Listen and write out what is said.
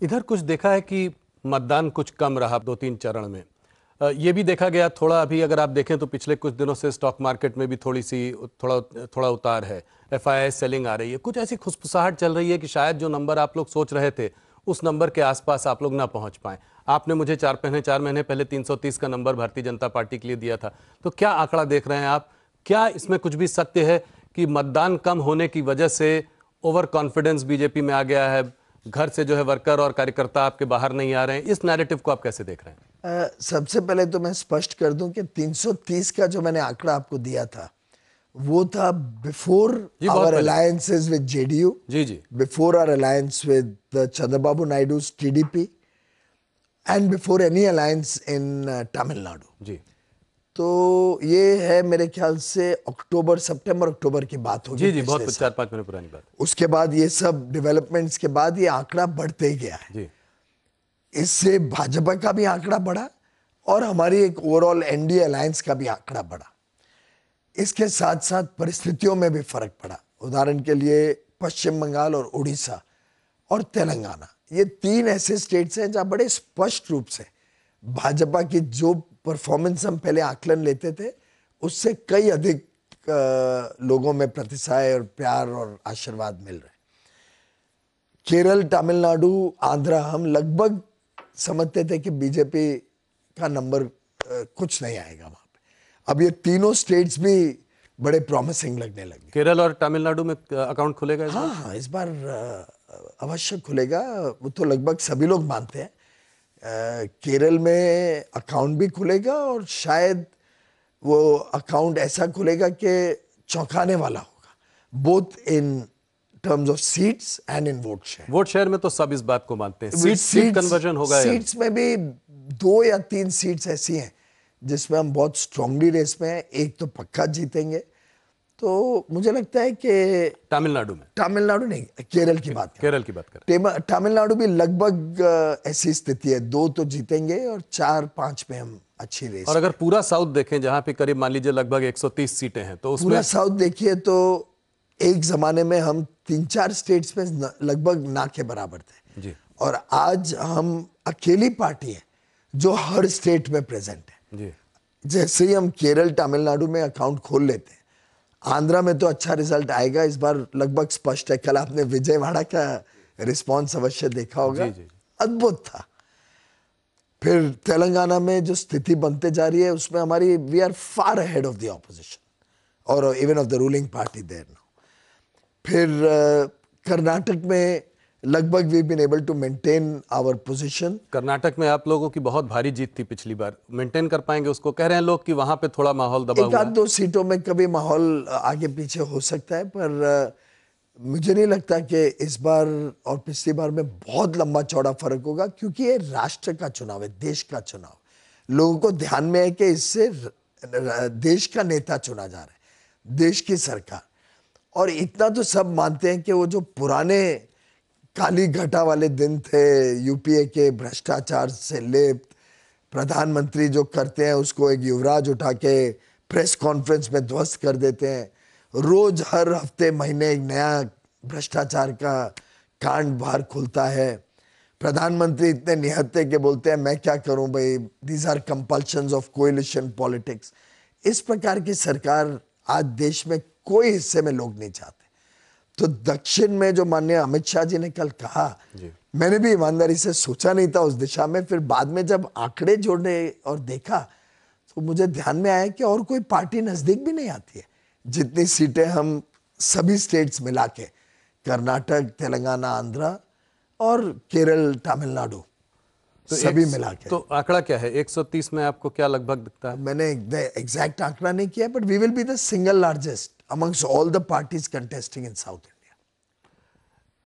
इधर कुछ देखा है कि मतदान कुछ कम रहा 2-3 चरण में। ये भी देखा गया थोड़ा, अभी अगर आप देखें तो पिछले कुछ दिनों से स्टॉक मार्केट में भी थोड़ा उतार है, FII सेलिंग आ रही है, कुछ ऐसी खुशफुसाहट चल रही है कि शायद जो नंबर आप लोग सोच रहे थे उस नंबर के आसपास आप लोग ना पहुंच पाए। आपने मुझे 4 महीने पहले 330 का नंबर भारतीय जनता पार्टी के लिए दिया था, तो क्या आंकड़ा देख रहे हैं आप? क्या इसमें कुछ भी सत्य है कि मतदान कम होने की वजह से ओवर कॉन्फिडेंस बीजेपी में आ गया है, घर से जो है वर्कर और कार्यकर्ता आपके बाहर नहीं आ रहे हैं? इस नैरेटिव को आप कैसे देख रहे हैं? सबसे पहले तो मैं स्पष्ट कर दूं कि 330 का जो मैंने आंकड़ा आपको दिया था वो था before our alliances with JDU, before our alliance with Chandrababu Naidu's TDP and before any alliance in Tamil Nadu जी। तो ये है मेरे ख्याल से सितंबर अक्टूबर की बात होगी। जी, बहुत 4-5 महीने पुरानी बात। उसके बाद ये सब डेवलपमेंट्स के बाद ये आंकड़ा बढ़ते ही गया है जी। इससे भाजपा का भी आंकड़ा बढ़ा और हमारी एक ओवरऑल एनडीए अलायंस का भी आंकड़ा बढ़ा। इसके साथ साथ परिस्थितियों में भी फर्क पड़ा। उदाहरण के लिए पश्चिम बंगाल और उड़ीसा और तेलंगाना, ये 3 ऐसे स्टेट्स हैं जहां बड़े स्पष्ट रूप से भाजपा की जो परफॉर्मेंस हम पहले आकलन लेते थे उससे कई अधिक लोगों में प्रतिसाय और प्यार और आशीर्वाद मिल रहे। केरल, तमिलनाडु, आंध्रा, हम लगभग समझते थे कि बीजेपी का नंबर कुछ नहीं आएगा वहां पे। अब ये तीनों स्टेट्स भी बड़े प्रॉमिसिंग लगने लगे। केरल और तमिलनाडु में अकाउंट खुलेगा इस बार? हाँ, इस बार अवश्य खुलेगा, वो तो लगभग सभी लोग मानते हैं। केरल में अकाउंट भी खुलेगा और शायद वो अकाउंट ऐसा खुलेगा कि चौंकाने वाला होगा, both in terms of seats and in vote share. Vote share में तो सब इस बात को मानते हैं, सीट कन्वर्जन होगा। सीट्स में भी 2 या 3 सीट्स ऐसी हैं जिसमें हम बहुत स्ट्रांगली रेस में हैं। एक तो पक्का जीतेंगे, तो मुझे लगता है कि तमिलनाडु नहीं, केरल की बात करें। तमिलनाडु भी लगभग ऐसी स्थिति है, 2 तो जीतेंगे और 4-5 में हम अच्छी रेस। और अगर पूरा साउथ देखें जहां पे करीब मान लीजिए लगभग 130 सीटें हैं, तो उसमें पूरा साउथ देखिए तो एक जमाने में हम 3-4 स्टेट्स में लगभग ना के बराबर थे जी। और आज हम अकेली पार्टी है जो हर स्टेट में प्रेजेंट है जी। जैसे ही हम केरल, तमिलनाडु में अकाउंट खोल लेते हैं, आंध्रा में तो अच्छा रिजल्ट आएगा इस बार, लगभग स्पष्ट है। कल आपने विजयवाड़ा का रिस्पांस अवश्य देखा होगा जी। अद्भुत था। फिर तेलंगाना में जो स्थिति बनते जा रही है उसमें हमारी we are far ahead of the opposition और even of the ruling party there now. फिर कर्नाटक में लगभग we been able to maintain our position. Karnataka में आप लोगों की बहुत भारी जीत थी पिछली बार, मेंटेन कर पाएंगे उसको? कह रहे हैं लोग कि वहां पे थोड़ा माहौल दबा हुआ है। 1-2 सीटों में कभी माहौल आगे पीछे हो सकता है, पर मुझे नहीं लगता कि इस बार और पिछली बार में बहुत लंबा चौड़ा फर्क होगा, क्योंकि ये राष्ट्र का चुनाव है, देश का चुनाव। लोगों को ध्यान में है कि इससे देश का नेता चुना जा रहा है, देश की सरकार। और इतना तो सब मानते हैं कि वो जो पुराने काली घटा वाले दिन थे, यूपीए के भ्रष्टाचार से लेप्त प्रधानमंत्री जो करते हैं उसको एक युवराज उठा के प्रेस कॉन्फ्रेंस में ध्वस्त कर देते हैं, रोज हर हफ्ते महीने एक नया भ्रष्टाचार का कांड बाहर खुलता है। प्रधानमंत्री इतने निहत्थे के बोलते हैं मैं क्या करूं भाई, these are compulsions of coalition politics. इस प्रकार की सरकार आज देश में कोई हिस्से में लोग नहीं चाहते। तो दक्षिण में जो माननीय अमित शाह जी ने कल कहा, मैंने भी ईमानदारी से सोचा नहीं था उस दिशा में। फिर बाद में जब आंकड़े जोड़ने और देखा तो मुझे ध्यान में आया कि और कोई पार्टी नजदीक भी नहीं आती है। जितनी सीटें हम सभी स्टेट्स मिला के, कर्नाटक, तेलंगाना, आंध्रा और केरल, तमिलनाडु, तो सभी मिला के। तो आंकड़ा क्या है 130 में आपको क्या लगभग दिखता है? मैंने एग्जैक्ट आंकड़ा नहीं किया, but we will be the single largest amongst all the parties contesting in South India.